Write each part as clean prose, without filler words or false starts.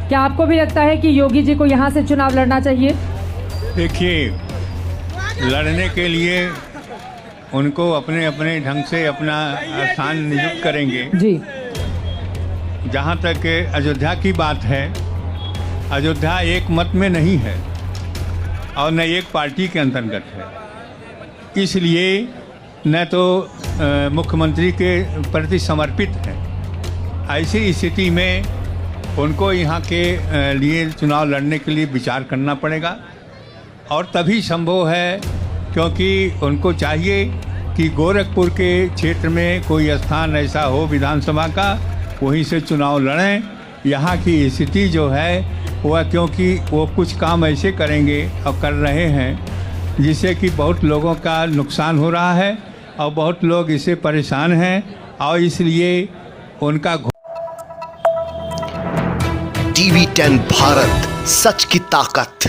क्या आपको भी लगता है कि योगी जी को यहाँ से चुनाव लड़ना चाहिए? देखिए, लड़ने के लिए उनको अपने अपने ढंग से अपना स्थान नियुक्त करेंगे जी। जहाँ तक अयोध्या की बात है, अयोध्या एक मत में नहीं है और न एक पार्टी के अंतर्गत है, इसलिए न तो मुख्यमंत्री के प्रति समर्पित है। ऐसी स्थिति में उनको यहाँ के लिए चुनाव लड़ने के लिए विचार करना पड़ेगा और तभी संभव है, क्योंकि उनको चाहिए कि गोरखपुर के क्षेत्र में कोई स्थान ऐसा हो विधानसभा का, वहीं से चुनाव लड़ें। यहाँ की स्थिति जो है वह, क्योंकि वो कुछ काम ऐसे करेंगे और कर रहे हैं जिससे कि बहुत लोगों का नुकसान हो रहा है और बहुत लोग इससे परेशान हैं और इसलिए उनका TV10 भारत, सच की ताकत।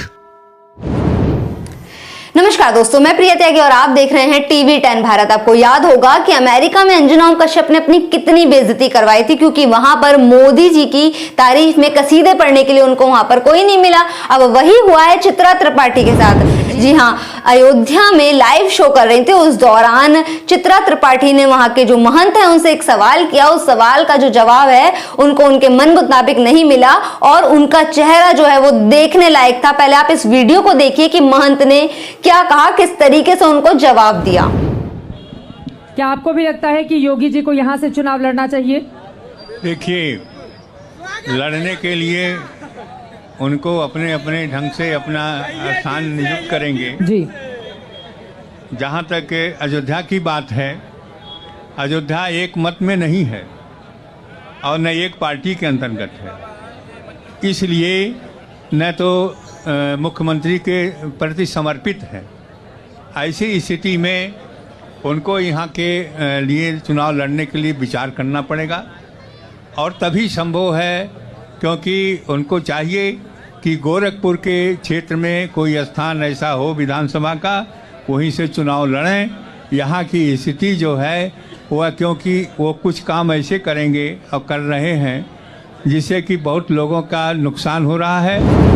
नमस्कार दोस्तों, मैं प्रिया त्यागी और आप देख रहे हैं TV10 भारत। आपको याद होगा कि अमेरिका में अंजना ओम कश्यप ने अपनी कितनी बेइज्जती करवाई थी, क्योंकि वहां पर मोदी जी की तारीफ में कसीदे पढ़ने के लिए उनको वहां पर कोई नहीं मिला। अब वही हुआ है चित्रा त्रिपाठी के साथ। जी हाँ, अयोध्या में लाइव शो कर रही थी, उस दौरान चित्रा त्रिपाठी ने वहां के जो महंत हैं उनसे एक सवाल किया। उस सवाल का जो जवाब है उनको उनके मन मुताबिक नहीं मिला और उनका चेहरा जो है वो देखने लायक था। पहले आप इस वीडियो को देखिए कि महंत ने क्या कहा, किस तरीके से उनको जवाब दिया। क्या आपको भी लगता है कि योगी जी को यहाँ से चुनाव लड़ना चाहिए? देखिए, लड़ने के लिए उनको अपने अपने ढंग से अपना स्थान नियुक्त करेंगे जी। जहाँ तक अयोध्या की बात है, अयोध्या एक मत में नहीं है और न एक पार्टी के अंतर्गत है, इसलिए न तो मुख्यमंत्री के प्रति समर्पित है। ऐसी स्थिति में उनको यहाँ के लिए चुनाव लड़ने के लिए विचार करना पड़ेगा और तभी संभव है, क्योंकि उनको चाहिए कि गोरखपुर के क्षेत्र में कोई स्थान ऐसा हो विधानसभा का, वहीं से चुनाव लड़ें। यहाँ की स्थिति जो है वह, क्योंकि वो कुछ काम ऐसे करेंगे और कर रहे हैं जिससे कि बहुत लोगों का नुकसान हो रहा है।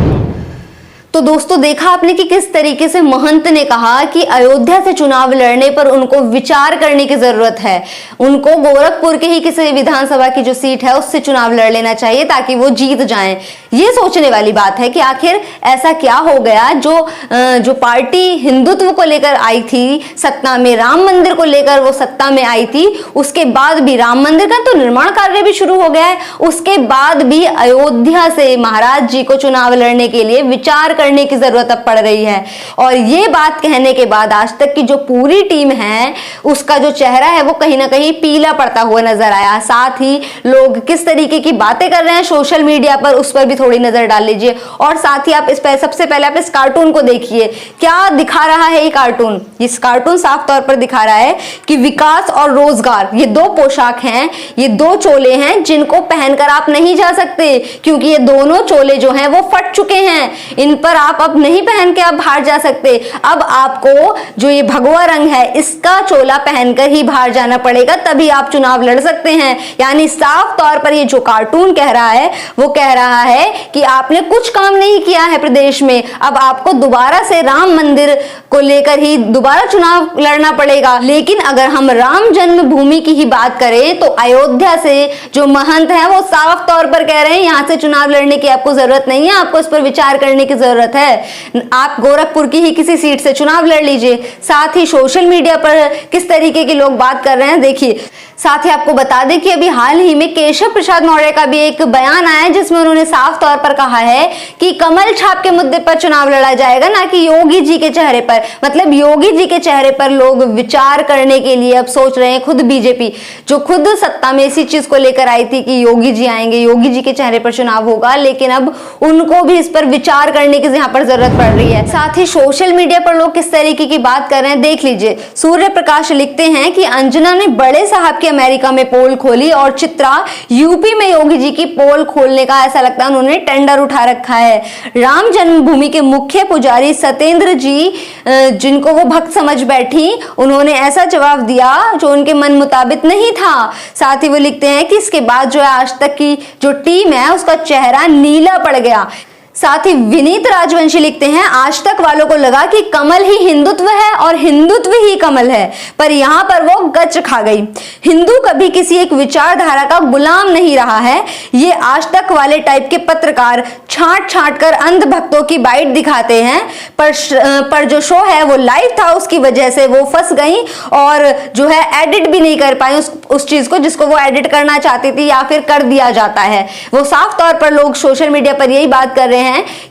तो दोस्तों, देखा आपने कि किस तरीके से महंत ने कहा कि अयोध्या से चुनाव लड़ने पर उनको विचार करने की जरूरत है। उनको गोरखपुर के ही किसी विधानसभा की जो सीट है उससे चुनाव लड़ लेना चाहिए ताकि वो जीत जाएं। ये सोचने वाली बात है कि आखिर ऐसा क्या हो गया जो पार्टी हिंदुत्व को लेकर आई थी सत्ता में, राम मंदिर को लेकर वो सत्ता में आई थी, उसके बाद भी राम मंदिर का तो निर्माण कार्य भी शुरू हो गया है, उसके बाद भी अयोध्या से महाराज जी को चुनाव लड़ने के लिए विचार करने की जरूरत अब पड़ रही है। और ये बात कहने के बाद आज तक की जो पूरी टीम है उसका जो चेहरा है वो कहीं ना कहीं पीला पड़ता हुआ नजर आया। साथ ही लोग किस तरीके की बातें कर रहे हैं सोशल मीडिया पर, उस पर भी थोड़ी नजर डाल लीजिए। और साथ ही आप सबसे पहले आप इस कार्टून को देखिए, क्या दिखा रहा है ये कार्टून। इस कार्टून साफ तौर पर दिखा रहा है कि विकास और रोजगार, ये दो पोशाक हैं, ये दो चोले हैं जिनको पहनकर आप नहीं जा सकते, क्योंकि ये दोनों चोले जो हैं वो फट चुके हैं। इन पर आप अब नहीं पहन के आप बाहर जा सकते। अब आपको जो ये भगवा रंग है इसका चोला पहनकर ही बाहर जाना पड़ेगा, तभी आप चुनाव लड़ सकते हैं। यानी साफ तौर पर ये जो कार्टून कह रहा है वो कह रहा है कि आपने कुछ काम नहीं किया है प्रदेश में, अब आपको दोबारा से राम मंदिर को लेकर ही दोबारा चुनाव लड़ना पड़ेगा। लेकिन अगर हम राम जन्मभूमि की ही बात करें तो अयोध्या से जो महंत हैं वो साफ तौर पर कह रहे हैं यहां से चुनाव लड़ने की आपको जरूरत नहीं है, आपको इस पर विचार करने की जरूरत है। आप गोरखपुर की ही किसी सीट से चुनाव लड़ लीजिए। साथ ही सोशल मीडिया पर किस तरीके के लोग बात कर रहे हैं देखिए। साथ ही आपको बता दें कि अभी हाल ही में केशव प्रसाद मौर्य का भी एक बयान आया है जिसमें उन्होंने साफ तौर पर कहा है कि कमल छाप के मुद्दे पर चुनाव लड़ा जाएगा, ना कि योगी जी के चेहरे पर। मतलब योगी जी के चेहरे पर लोग विचार करने के लिए अब सोच रहे हैं। खुद बीजेपी जो खुद सत्ता में इसी चीज को लेकर आई थी कि योगी जी आएंगे, योगी जी के चेहरे पर चुनाव होगा, लेकिन अब उनको भी इस पर विचार करने की यहाँ पर जरूरत पड़ रही है। साथ ही सोशल मीडिया पर लोग किस तरीके की बात कर रहे हैं देख लीजिए। सूर्य प्रकाश लिखते हैं कि अंजना ने बड़े साहब की अमेरिका में पोल खोली और चित्रा यूपी में योगी जी की पोल खोलने का ऐसा लगता है उन्होंने टेंडर उठा रखा है। राम जन्मभूमि के मुख्य पुजारी सत्येंद्र जी, जिनको वो भक्त समझ बैठी, उन्होंने ऐसा जवाब दिया जो उनके मन मुताबिक नहीं था। साथ ही वो लिखते हैं कि इसके बाद जो है आज तक की जो टीम है उसका चेहरा नीला पड़ गया। साथ ही विनीत राजवंशी लिखते हैं, आज तक वालों को लगा कि कमल ही हिंदुत्व है और हिंदुत्व ही कमल है, पर यहां पर वो गच खा गई। हिंदू कभी किसी एक विचारधारा का गुलाम नहीं रहा है। ये आज तक वाले टाइप के पत्रकार छांट छांट कर अंध भक्तों की बाइट दिखाते हैं, पर जो शो है वो लाइव था, उसकी वजह से वो फंस गई और जो है एडिट भी नहीं कर पाई उस चीज को जिसको वो एडिट करना चाहती थी या फिर कर दिया जाता है। वो साफ तौर पर लोग सोशल मीडिया पर यही बात कर रहे हैं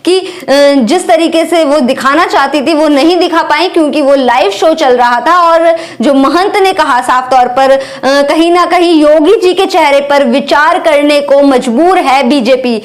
कि जिस तरीके से वो दिखाना चाहती थी वो नहीं दिखा पाई, क्योंकि वो लाइव शो चल रहा था। और जो महंत ने कहा साफ तौर पर कहीं ना कहीं योगी जी के चेहरे पर विचार करने को मजबूर है बीजेपी।